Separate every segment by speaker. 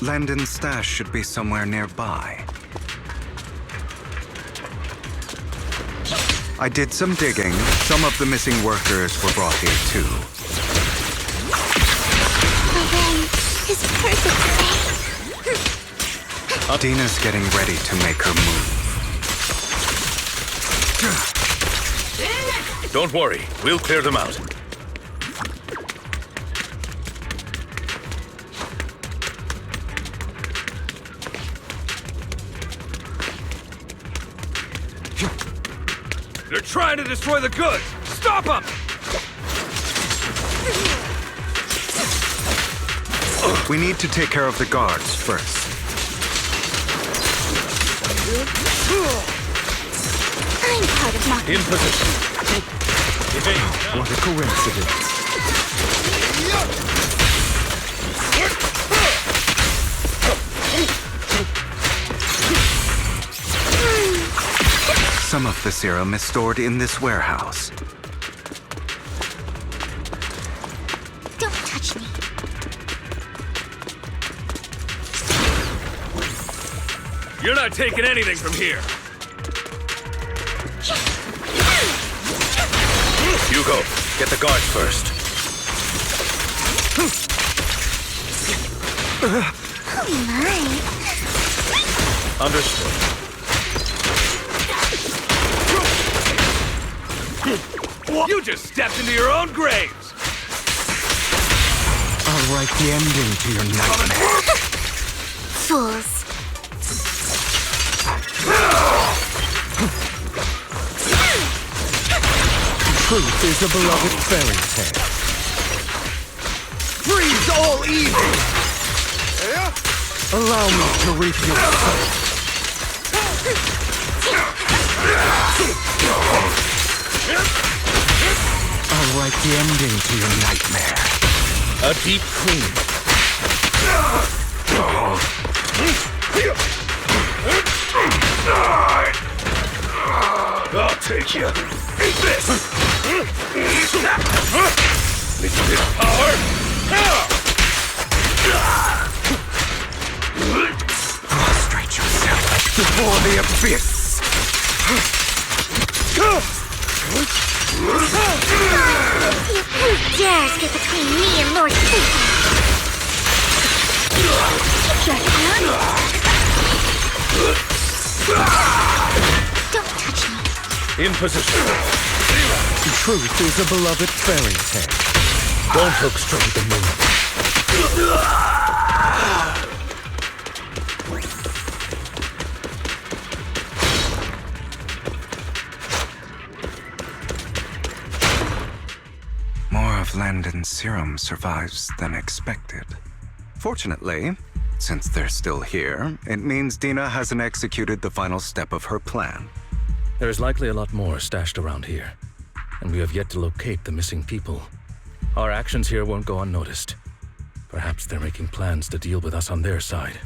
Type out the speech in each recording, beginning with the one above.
Speaker 1: Landon's stash should be somewhere nearby. I did some digging. Some of the missing workers were brought here too.
Speaker 2: The ring is perfect today.
Speaker 1: Dina's getting ready to make her move.
Speaker 3: Don't worry, we'll clear them out.
Speaker 4: They're trying to destroy the goods! Stop them!
Speaker 1: We need to take care of the guards first.
Speaker 2: I'm part of my...
Speaker 3: In position.
Speaker 1: What a coincidence. Some of the serum is stored in this warehouse.
Speaker 2: Don't touch me.
Speaker 4: You're not taking anything from here!
Speaker 3: Hugo, get the guards first.
Speaker 2: Oh my.
Speaker 3: Understood.
Speaker 4: You just stepped into your own graves!
Speaker 1: I'll write the ending to your nightmare.
Speaker 2: Fools.
Speaker 1: Truth is a beloved fairy tale. Freeze all evil! Allow me to reap your soul. I'll write the ending to your nightmare.
Speaker 3: A deep clean.
Speaker 4: I'll take you! Eat this! Little bit of power!
Speaker 1: Prostrate yourself before the abyss.
Speaker 2: Who dares get between me and Lord Satan? Don't touch me.
Speaker 3: In position.
Speaker 1: Truth is a beloved fairy tale.
Speaker 3: Don't look straight at the moon.
Speaker 1: More of Landon's serum survives than expected. Fortunately, since they're still here, it means Dina hasn't executed the final step of her plan.
Speaker 3: There's likely a lot more stashed around here, and we have yet to locate the missing people. Our actions here won't go unnoticed. Perhaps they're making plans to deal with us on their side.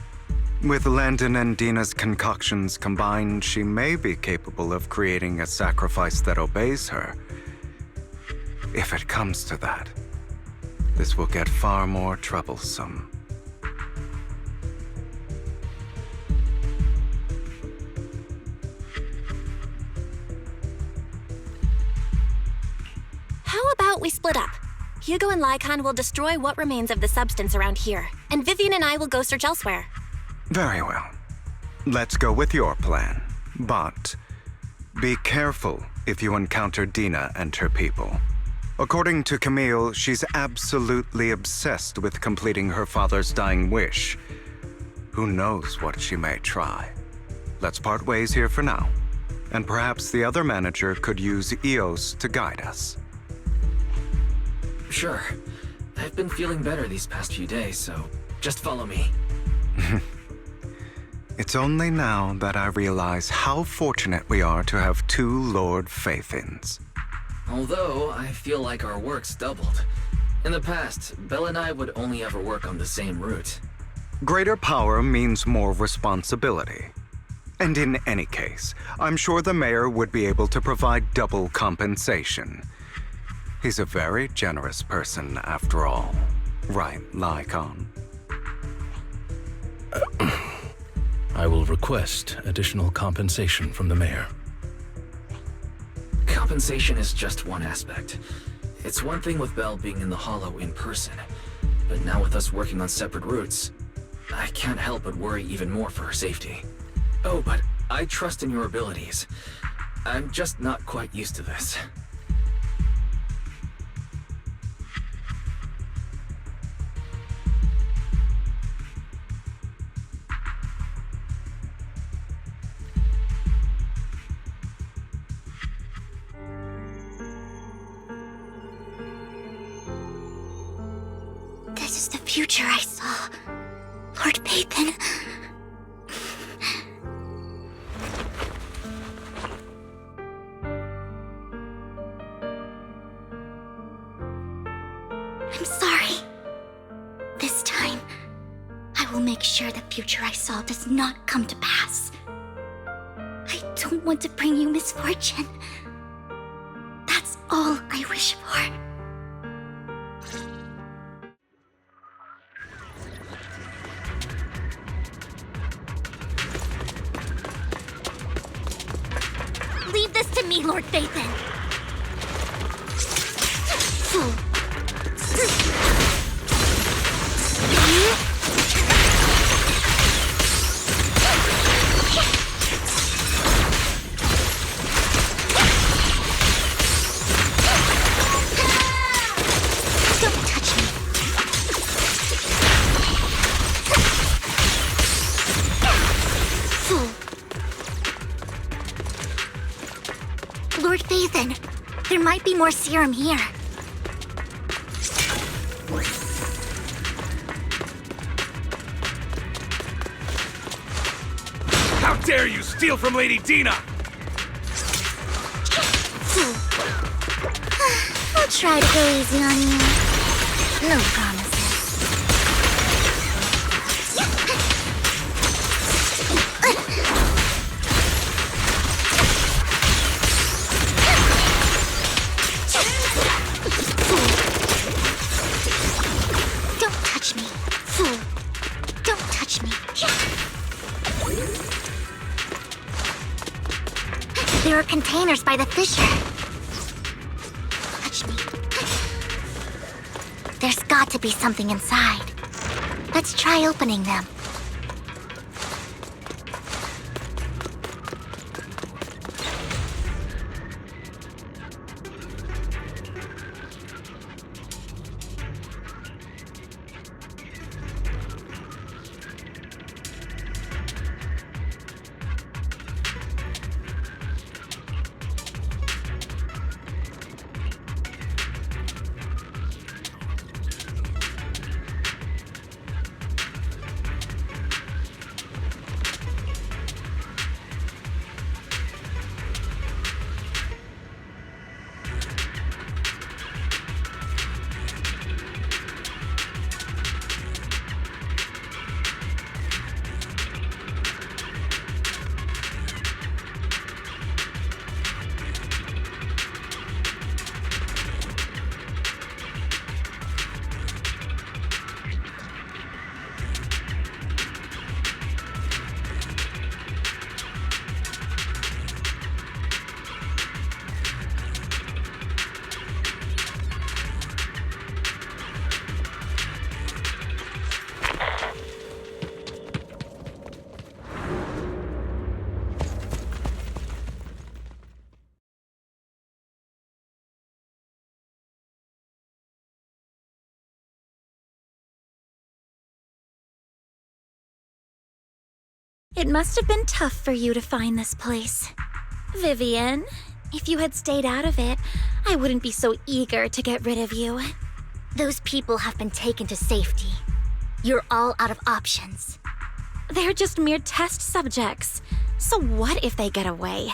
Speaker 1: With Landon and Dina's concoctions combined, she may be capable of creating a sacrifice that obeys her. If it comes to that, this will get far more troublesome.
Speaker 5: How about we split up? Hugo and Lycon will destroy what remains of the substance around here, and Vivian and I will go search elsewhere.
Speaker 1: Very well. Let's go with your plan. But be careful if you encounter Dina and her people. According to Camille, she's absolutely obsessed with completing her father's dying wish. Who knows what she may try? Let's part ways here for now. And perhaps the other manager could use Eos to guide us.
Speaker 6: Sure. I've been feeling better these past few days, so just follow me.
Speaker 1: It's only now that I realize how fortunate we are to have two Lord Faithins.
Speaker 6: Although, I feel like our work's doubled. In the past, Belle and I would only ever work on the same route.
Speaker 1: Greater power means more responsibility. And in any case, I'm sure the mayor would be able to provide double compensation. He's a very generous person, after all. Right, Lycon?
Speaker 3: I will request additional compensation from the mayor.
Speaker 6: Compensation is just one aspect. It's one thing with Belle being in the Hollow in person, but now with us working on separate routes, I can't help but worry even more for her safety. Oh, but I trust in your abilities. I'm just not quite used to this.
Speaker 2: This is the future I saw. Lord Pathan. I'm sorry. This time, I will make sure the future I saw does not come to pass. I don't want to bring you misfortune. That's all I wish for. Leave this to me, Lord Phaethon. Don't touch me. Lord Phaethon, there might be more serum here.
Speaker 4: How dare you steal from Lady Dina!
Speaker 2: I'll try to go easy on you. No promises. Don't touch me, fool. Don't touch me. There are containers by the fissure. Touch me. There's got to be something inside. Let's try opening them.
Speaker 5: It must have been tough for you to find this place. Vivian, if you had stayed out of it, I wouldn't be so eager to get rid of you.
Speaker 2: Those people have been taken to safety. You're all out of options.
Speaker 5: They're just mere test subjects. So what if they get away?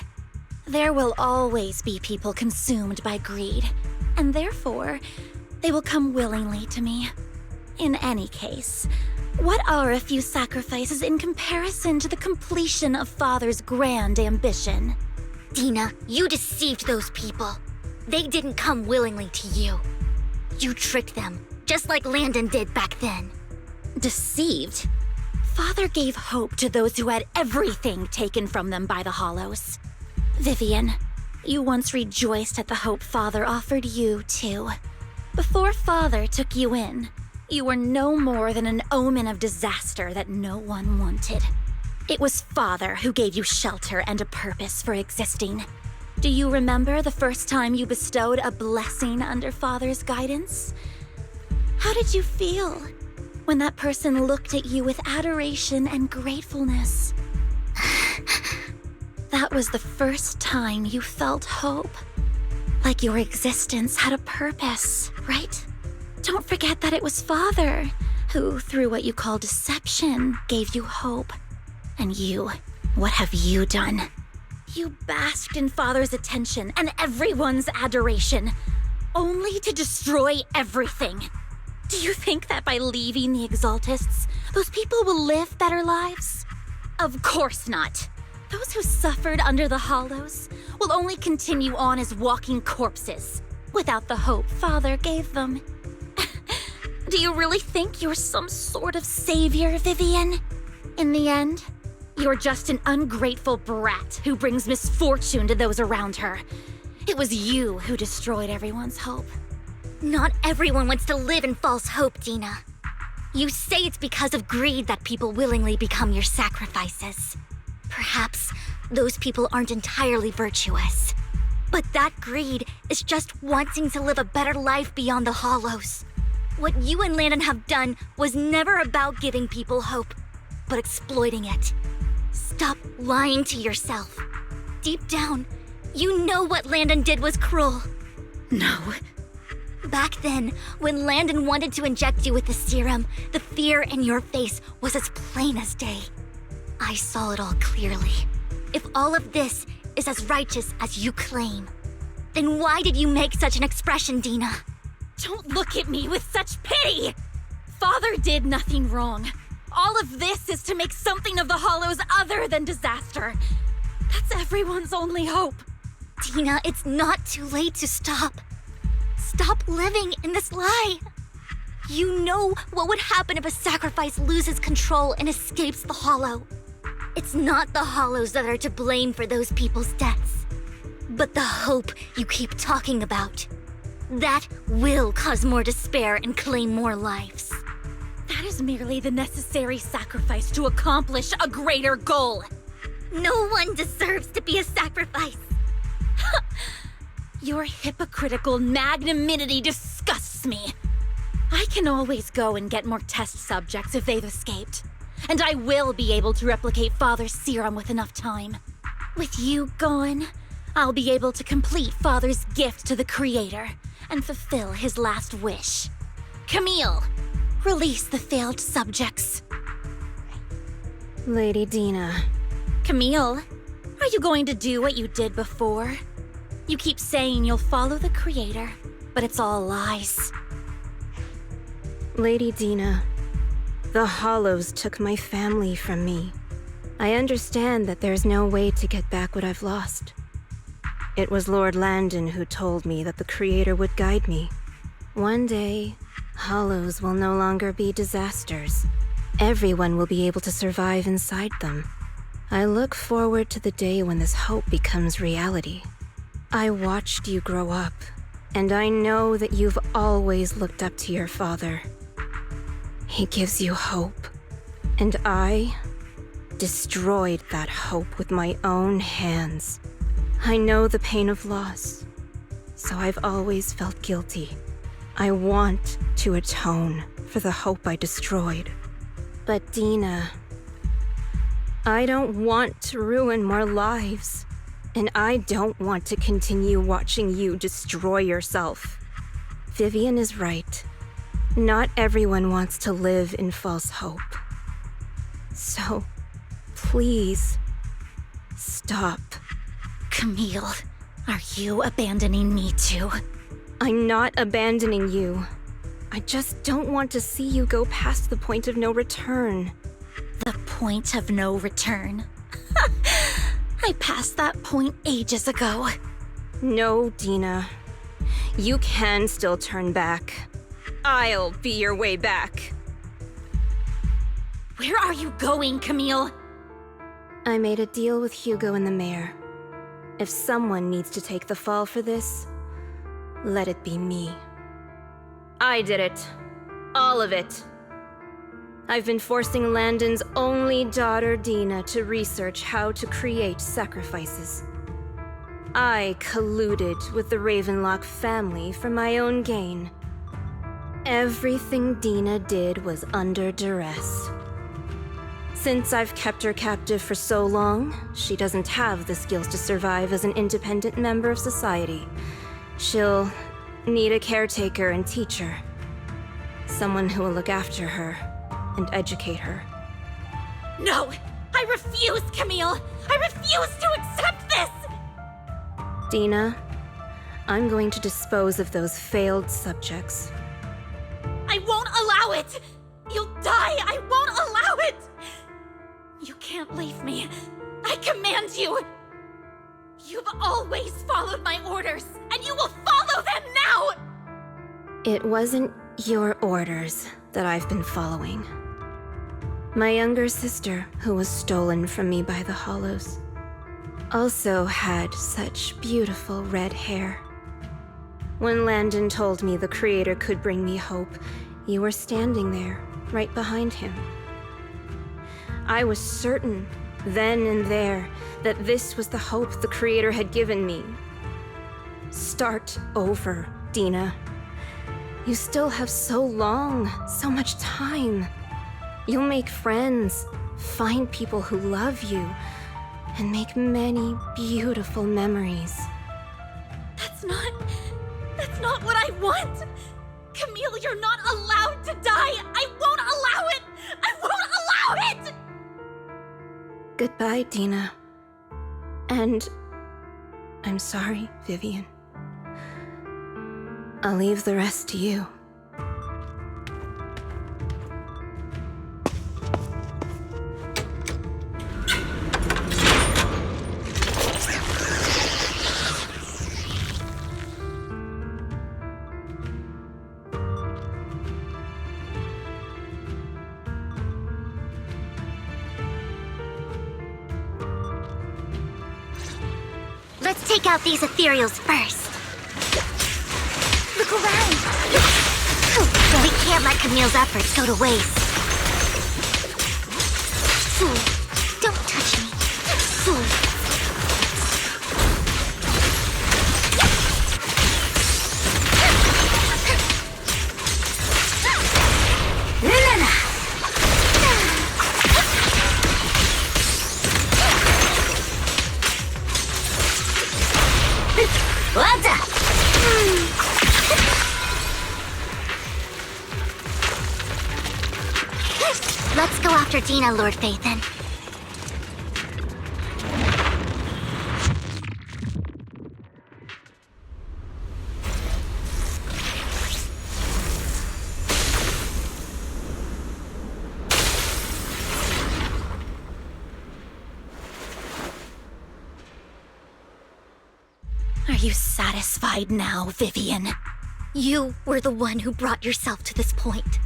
Speaker 5: There will always be people consumed by greed, and therefore, they will come willingly to me. In any case, what are a few sacrifices in comparison to the completion of Father's grand ambition?
Speaker 2: Dina, you deceived those people. They didn't come willingly to you. You tricked them, just like Landon did back then.
Speaker 5: Deceived? Father gave hope to those who had everything taken from them by the Hollows. Vivian, you once rejoiced at the hope Father offered you, too. Before Father took you in, you were no more than an omen of disaster that no one wanted. It was Father who gave you shelter and a purpose for existing. Do you remember the first time you bestowed a blessing under Father's guidance? How did you feel when that person looked at you with adoration and gratefulness? That was the first time you felt hope. Like your existence had a purpose, right? Don't forget that it was Father who, through what you call deception, gave you hope. And you, what have you done? You basked in Father's attention and everyone's adoration, only to destroy everything. Do you think that by leaving the Exaltists, those people will live better lives? Of course not. Those who suffered under the Hollows will only continue on as walking corpses, without the hope Father gave them. Do you really think you're some sort of savior, Vivian? In the end, you're just an ungrateful brat who brings misfortune to those around her. It was you who destroyed everyone's hope.
Speaker 2: Not everyone wants to live in false hope, Dina. You say it's because of greed that people willingly become your sacrifices. Perhaps those people aren't entirely virtuous. But that greed is just wanting to live a better life beyond the Hollows. What you and Landon have done was never about giving people hope, but exploiting it. Stop lying to yourself. Deep down, you know what Landon did was cruel.
Speaker 5: No.
Speaker 2: Back then, when Landon wanted to inject you with the serum, the fear in your face was as plain as day. I saw it all clearly. If all of this is as righteous as you claim, then why did you make such an expression, Dina?
Speaker 5: Don't look at me with such pity! Father did nothing wrong. All of this is to make something of the Hollows other than disaster. That's everyone's only hope.
Speaker 2: Dina, it's not too late to stop. Stop living in this lie. You know what would happen if a sacrifice loses control and escapes the Hollow. It's not the Hollows that are to blame for those people's deaths, but the hope you keep talking about. That will cause more despair and claim more lives.
Speaker 5: That is merely the necessary sacrifice to accomplish a greater goal.
Speaker 2: No one deserves to be a sacrifice.
Speaker 5: Your hypocritical magnanimity disgusts me. I can always go and get more test subjects if they've escaped. And I will be able to replicate Father's serum with enough time. With you gone, I'll be able to complete Father's gift to the Creator and fulfill his last wish. Camille, release the failed subjects.
Speaker 7: Lady Dina.
Speaker 5: Camille, are you going to do what you did before? You keep saying you'll follow the Creator, but it's all lies.
Speaker 7: Lady Dina, the Hollows took my family from me. I understand that there's no way to get back what I've lost. It was Lord Landon who told me that the Creator would guide me. One day, Hollows will no longer be disasters. Everyone will be able to survive inside them. I look forward to the day when this hope becomes reality. I watched you grow up, and I know that you've always looked up to your father. He gives you hope, and I destroyed that hope with my own hands. I know the pain of loss, so I've always felt guilty. I want to atone for the hope I destroyed. But Dina, I don't want to ruin more lives, and I don't want to continue watching you destroy yourself. Vivian is right. Not everyone wants to live in false hope. So, please, stop.
Speaker 5: Camille, are you abandoning me too?
Speaker 7: I'm not abandoning you. I just don't want to see you go past the point of no return.
Speaker 5: The point of no return? I passed that point ages ago.
Speaker 7: No, Dina. You can still turn back. I'll be your way back.
Speaker 5: Where are you going, Camille?
Speaker 7: I made a deal with Hugo and the mayor. If someone needs to take the fall for this, let it be me. I did it. All of it. I've been forcing Landon's only daughter, Dina, to research how to create sacrifices. I colluded with the Ravenlock family for my own gain. Everything Dina did was under duress. Since I've kept her captive for so long, she doesn't have the skills to survive as an independent member of society. She'll need a caretaker and teacher. Someone who will look after her and educate her.
Speaker 5: No! I refuse, Camille! I refuse to accept this!
Speaker 7: Dina, I'm going to dispose of those failed subjects.
Speaker 5: I won't allow it! You'll die! I won't allow it! You can't leave me. I command you! You've always followed my orders, and you will follow them now!
Speaker 7: It wasn't your orders that I've been following. My younger sister, who was stolen from me by the Hollows, also had such beautiful red hair. When Landon told me the Creator could bring me hope, you were standing there, right behind him. I was certain, then and there, that this was the hope the Creator had given me. Start over, Dina. You still have so long, so much time. You'll make friends, find people who love you, and make many beautiful memories.
Speaker 5: That's not what I want! Camille, you're not allowed to die! I won't allow it! I won't allow it!
Speaker 7: Goodbye, Dina. And I'm sorry, Vivian. I'll leave the rest to you.
Speaker 2: Let's take out these ethereals first. Look around. We can't let Camille's efforts go to waste. Fool, don't touch me. Fool. Let's go after Dina, Lord Phaethon.
Speaker 5: Are you satisfied now, Vivian?
Speaker 2: You were the one who brought yourself to this point.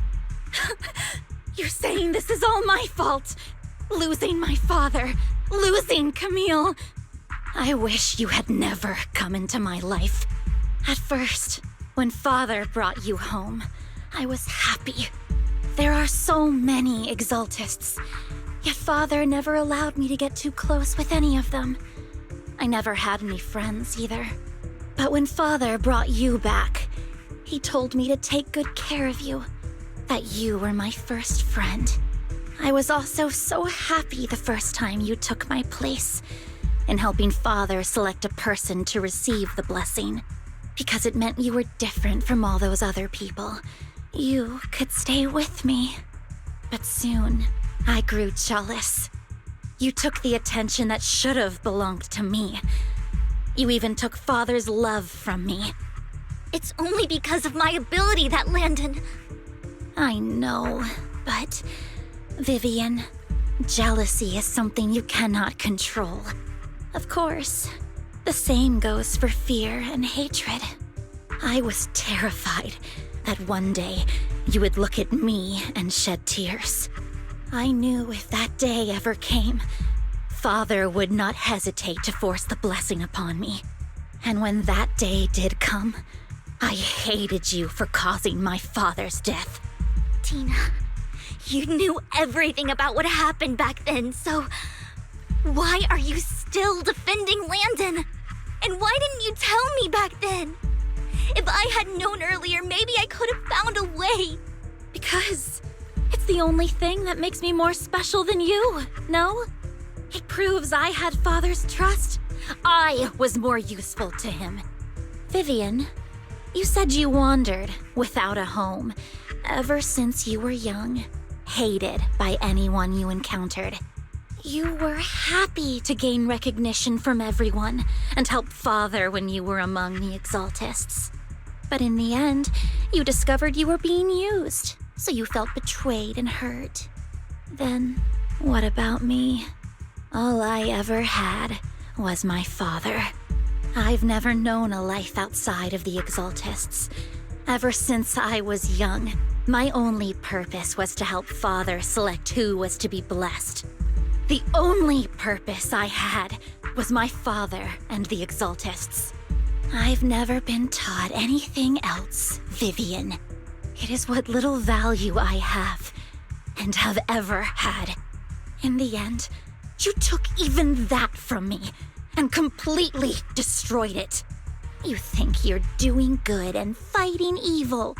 Speaker 5: You're saying this is all my fault? Losing my father, losing Camille. I wish you had never come into my life. At first, when Father brought you home, I was happy. There are so many Exaltists, yet Father never allowed me to get too close with any of them. I never had any friends either. But when Father brought you back, he told me to take good care of you. That you were my first friend. I was also so happy the first time you took my place in helping Father select a person to receive the blessing, because it meant you were different from all those other people. You could stay with me. But soon, I grew jealous. You took the attention that should have belonged to me. You even took Father's love from me.
Speaker 2: It's only because of my ability that Landon...
Speaker 5: I know, but Vivian, jealousy is something you cannot control. Of course, the same goes for fear and hatred. I was terrified that one day you would look at me and shed tears. I knew if that day ever came, Father would not hesitate to force the blessing upon me. And when that day did come, I hated you for causing my father's death.
Speaker 2: Tina, you knew everything about what happened back then, so why are you still defending Landon? And why didn't you tell me back then? If I had known earlier, maybe I could have found a way.
Speaker 5: Because it's the only thing that makes me more special than you, no? It proves I had Father's trust. I was more useful to him. Vivian, you said you wandered without a home ever since you were young, hated by anyone you encountered. You were happy to gain recognition from everyone and help Father when you were among the Exaltists. But in the end, you discovered you were being used, so you felt betrayed and hurt. Then, what about me? All I ever had was my father. I've never known a life outside of the Exaltists. Ever since I was young, my only purpose was to help Father select who was to be blessed. The only purpose I had was my father and the Exaltists. I've never been taught anything else, Vivian. It is what little value I have, and have ever had. In the end, you took even that from me, and completely destroyed it. You think you're doing good and fighting evil.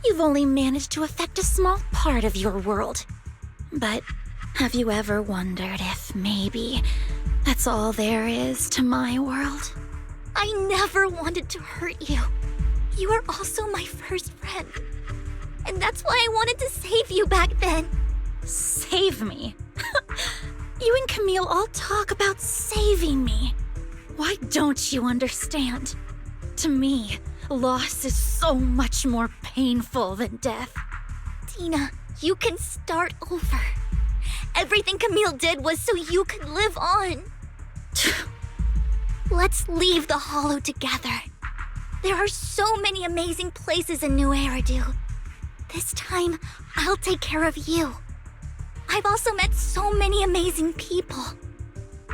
Speaker 5: You've only managed to affect a small part of your world. But have you ever wondered if maybe that's all there is to my world?
Speaker 2: I never wanted to hurt you. You were also my first friend. And that's why I wanted to save you back then.
Speaker 5: Save me? You and Camille all talk about saving me. Why don't you understand? To me, loss is so much more painful than death.
Speaker 2: Tina, you can start over. Everything Camille did was so you could live on. Let's leave the Hollow together. There are so many amazing places in New Eridu. This time, I'll take care of you. I've also met so many amazing people.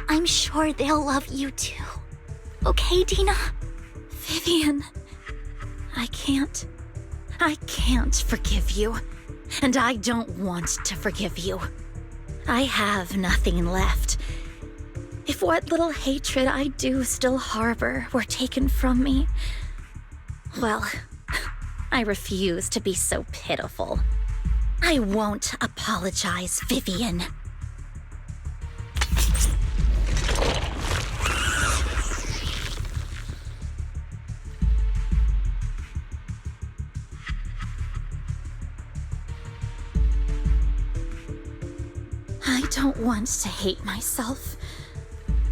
Speaker 2: I'm sure they'll love you too. Okay, Tina?
Speaker 5: Vivian, I can't forgive you. And I don't want to forgive you. I have nothing left. If what little hatred I do still harbor were taken from me, well, I refuse to be so pitiful. I won't apologize, Vivian. I don't want to hate myself,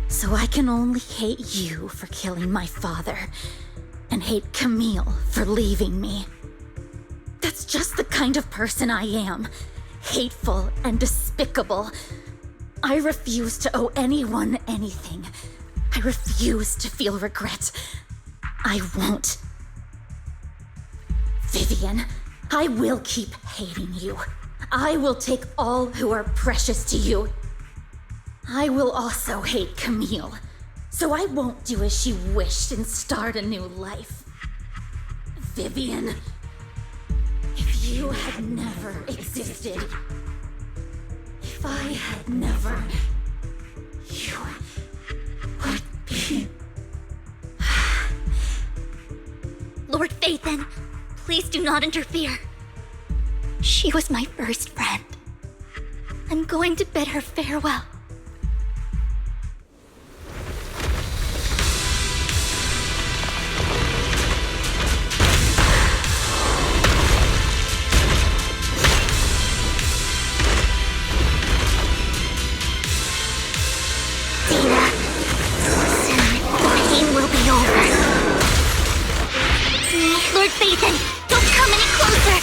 Speaker 5: so I can only hate you for killing my father, and hate Camille for leaving me. That's just the kind of person I am. Hateful and despicable. I refuse to owe anyone anything. I refuse to feel regret. I won't. Vivian, I will keep hating you. I will take all who are precious to you. I will also hate Camille, so I won't do as she wished and start a new life. Vivian, if you had never existed, if I had never, you would be...
Speaker 2: Lord Phaethon, please do not interfere. She was my first friend. I'm going to bid her farewell. Tina, soon the pain will be over. Lord Phaethon, don't come any closer!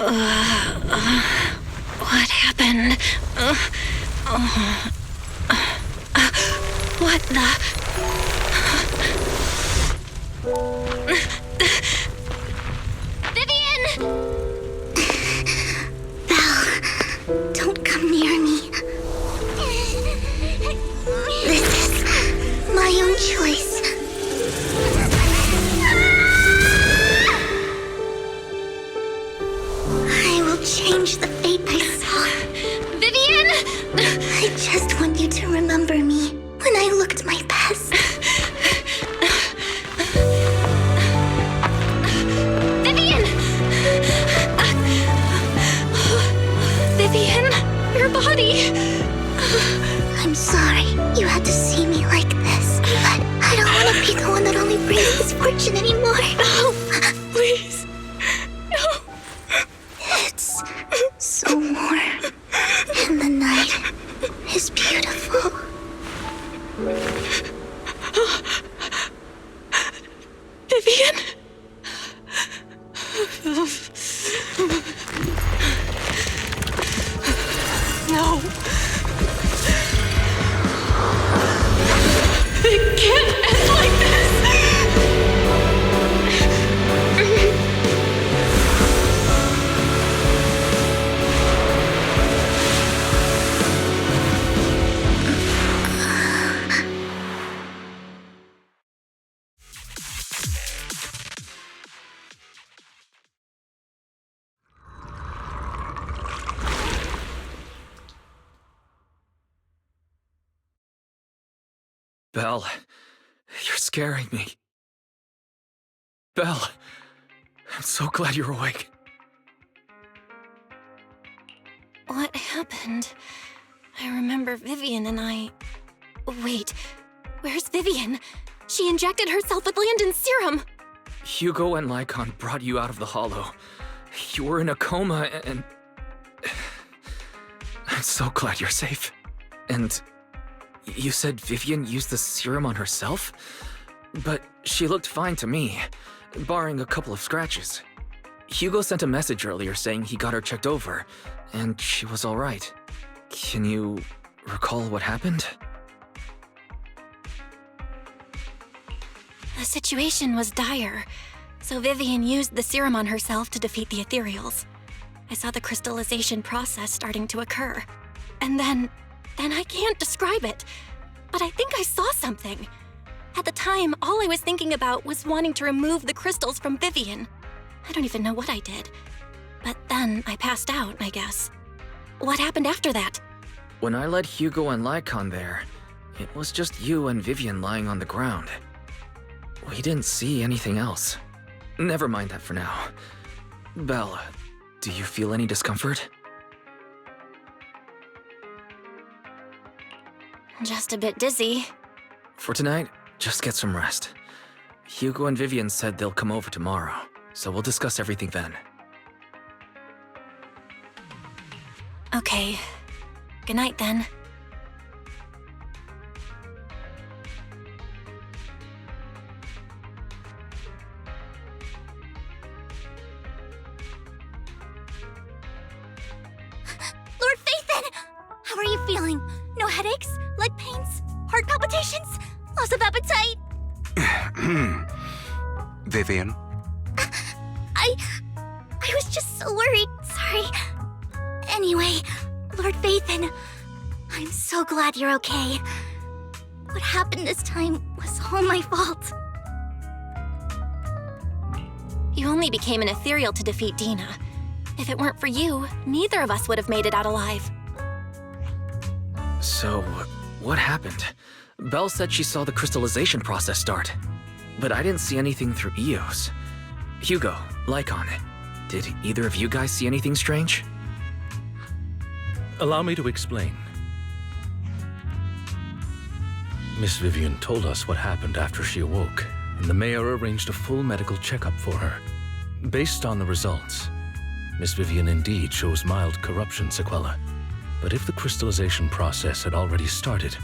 Speaker 5: What happened? What the? Vivian!
Speaker 2: Belle, don't come near me. This is my own choice. I will change the fate I saw.
Speaker 5: Vivian!
Speaker 2: I just want you to remember me when I looked my best.
Speaker 5: Vivian! Vivian, your body.
Speaker 2: I'm sorry you had to see me like this, but I don't want to be the one that only brings misfortune anymore.
Speaker 5: No, please. No.
Speaker 2: It's so warm, and the night is beautiful.
Speaker 5: Vivian? No. It can't end like this.
Speaker 6: Belle, you're scaring me. Belle, I'm so glad you're awake.
Speaker 5: What happened? I remember Vivian and I... Wait, where's Vivian? She injected herself with Landon's serum.
Speaker 6: Hugo and Lycon brought you out of the Hollow. You were in a coma and... I'm so glad you're safe. And you said Vivian used the serum on herself? But she looked fine to me, barring a couple of scratches. Hugo sent a message earlier saying he got her checked over, and she was all right. Can you recall what happened?
Speaker 5: The situation was dire, so Vivian used the serum on herself to defeat the ethereals. I saw the crystallization process starting to occur. And then I can't describe it, but I think I saw something. At the time, all I was thinking about was wanting to remove the crystals from Vivian. I don't even know what I did. But then I passed out, I guess. What happened after that?
Speaker 6: When I led Hugo and Lycon there, it was just you and Vivian lying on the ground. We didn't see anything else. Never mind that for now. Belle, do you feel any discomfort?
Speaker 5: Just a bit dizzy.
Speaker 6: For tonight, just get some rest. Hugo and Vivian said they'll come over tomorrow, so we'll discuss everything then.
Speaker 5: Okay. Good night then.
Speaker 2: Lord Phaethon! How are you feeling? No headaches? Leg pains? Heart palpitations? Loss of appetite?
Speaker 1: Vivian?
Speaker 2: I was just so worried. Sorry. Anyway, Lord Phaethon, I'm so glad you're okay. What happened this time was all my fault.
Speaker 5: You only became an ethereal to defeat Dina. If it weren't for you, neither of us would have made it out alive.
Speaker 6: So, what happened? Belle said she saw the crystallization process start, but I didn't see anything through Eos. Hugo, Lycon, did either of you guys see anything strange?
Speaker 3: Allow me to explain. Miss Vivian told us what happened after she awoke, and the mayor arranged a full medical checkup for her. Based on the results, Miss Vivian indeed shows mild corruption sequelae. But if the crystallization process had already started,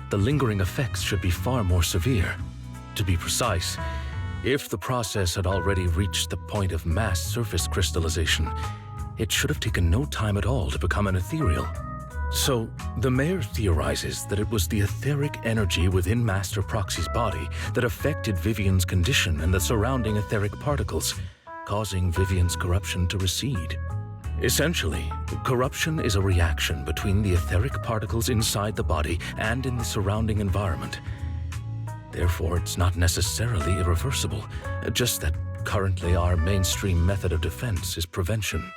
Speaker 3: the lingering effects should be far more severe. To be precise, if the process had already reached the point of mass surface crystallization, it should have taken no time at all to become an ethereal. So, the mayor theorizes that it was the etheric energy within Master Proxy's body that affected Vivian's condition and the surrounding etheric particles, causing Vivian's corruption to recede. Essentially, corruption is a reaction between the etheric particles inside the body and in the surrounding environment. Therefore, it's not necessarily irreversible, just that currently our mainstream method of defense is prevention.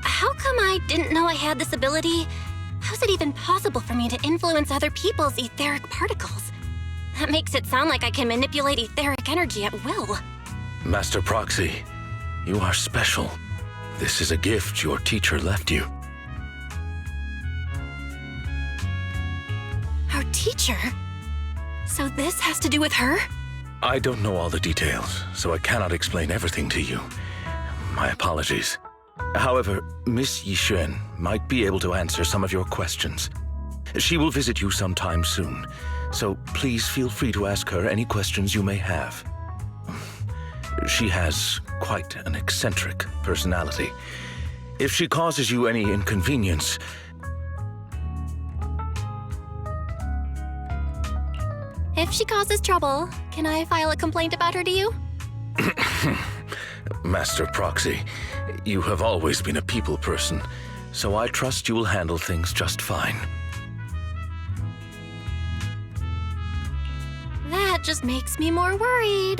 Speaker 8: How come I didn't know I had this ability? How's it even possible for me to influence other people's etheric particles? That makes it sound like I can manipulate etheric energy at will.
Speaker 3: Master Proxy, you are special. This is a gift your teacher left you.
Speaker 8: Our teacher? So this has to do with her?
Speaker 3: I don't know all the details, so I cannot explain everything to you. My apologies. However, Miss Yixuan might be able to answer some of your questions. She will visit you sometime soon, so please feel free to ask her any questions you may have. She has quite an eccentric personality. If she causes you any inconvenience,
Speaker 8: If she causes trouble, can I file a complaint about her to you?
Speaker 3: Master Proxy, you have always been a people person, so I trust you will handle things just fine.
Speaker 8: That just makes me more worried.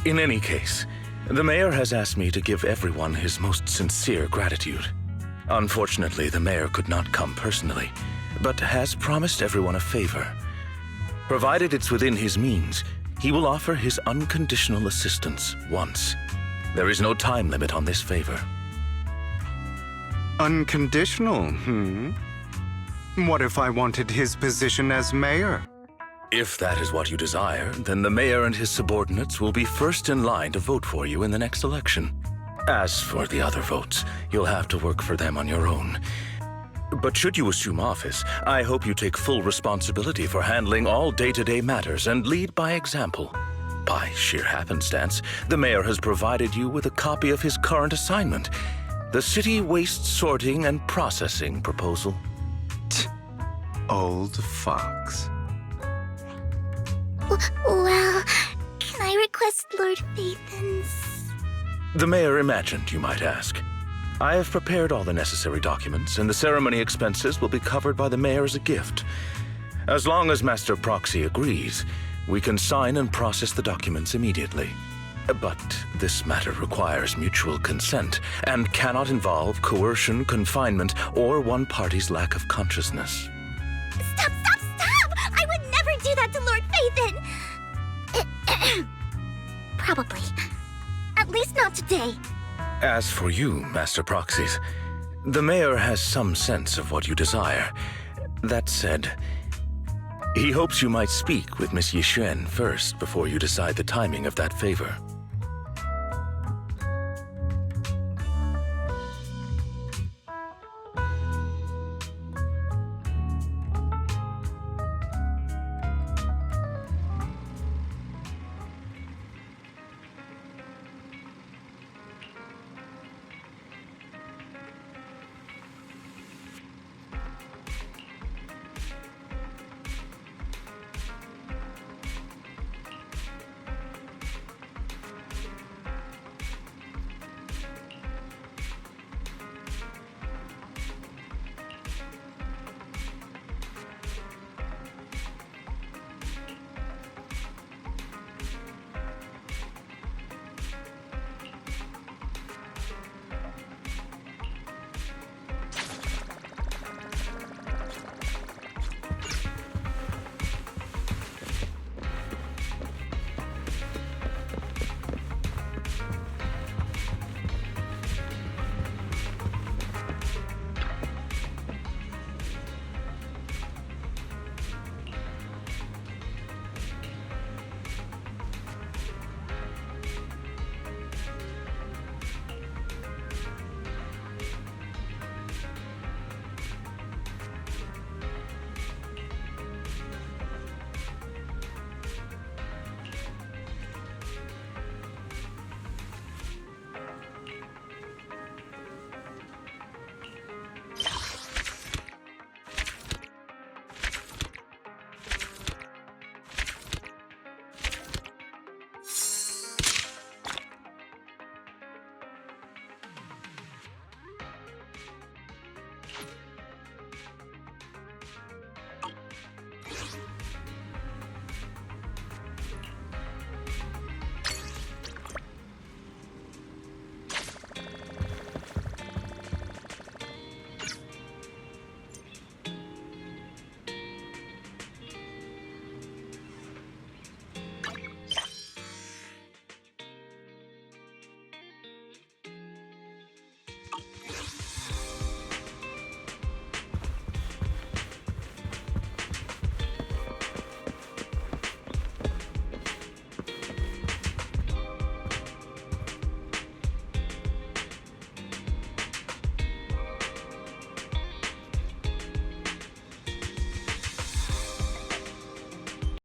Speaker 3: In any case, the mayor has asked me to give everyone his most sincere gratitude. Unfortunately, the mayor could not come personally, but has promised everyone a favor. Provided it's within his means, he will offer his unconditional assistance once. There is no time limit on this favor.
Speaker 1: Unconditional, What if I wanted his position as mayor?
Speaker 3: If that is what you desire, then the mayor and his subordinates will be first in line to vote for you in the next election. As for the other votes, you'll have to work for them on your own. But should you assume office, I hope you take full responsibility for handling all day-to-day matters and lead by example. By sheer happenstance, the mayor has provided you with a copy of his current assignment, the City Waste Sorting and Processing proposal.
Speaker 1: Old fox.
Speaker 2: Well, can I request Lord Phaethon's?
Speaker 3: The mayor imagined you might ask. I have prepared all the necessary documents, and the ceremony expenses will be covered by the mayor as a gift. As long as Master Proxy agrees, we can sign and process the documents immediately. But this matter requires mutual consent and cannot involve coercion, confinement, or one party's lack of consciousness.
Speaker 2: Stop! I would never do that to Lord Phaethon! Probably. At least not today.
Speaker 3: As for you, Master Proxies, the mayor has some sense of what you desire. That said, he hopes you might speak with Miss Yixuan first before you decide the timing of that favor.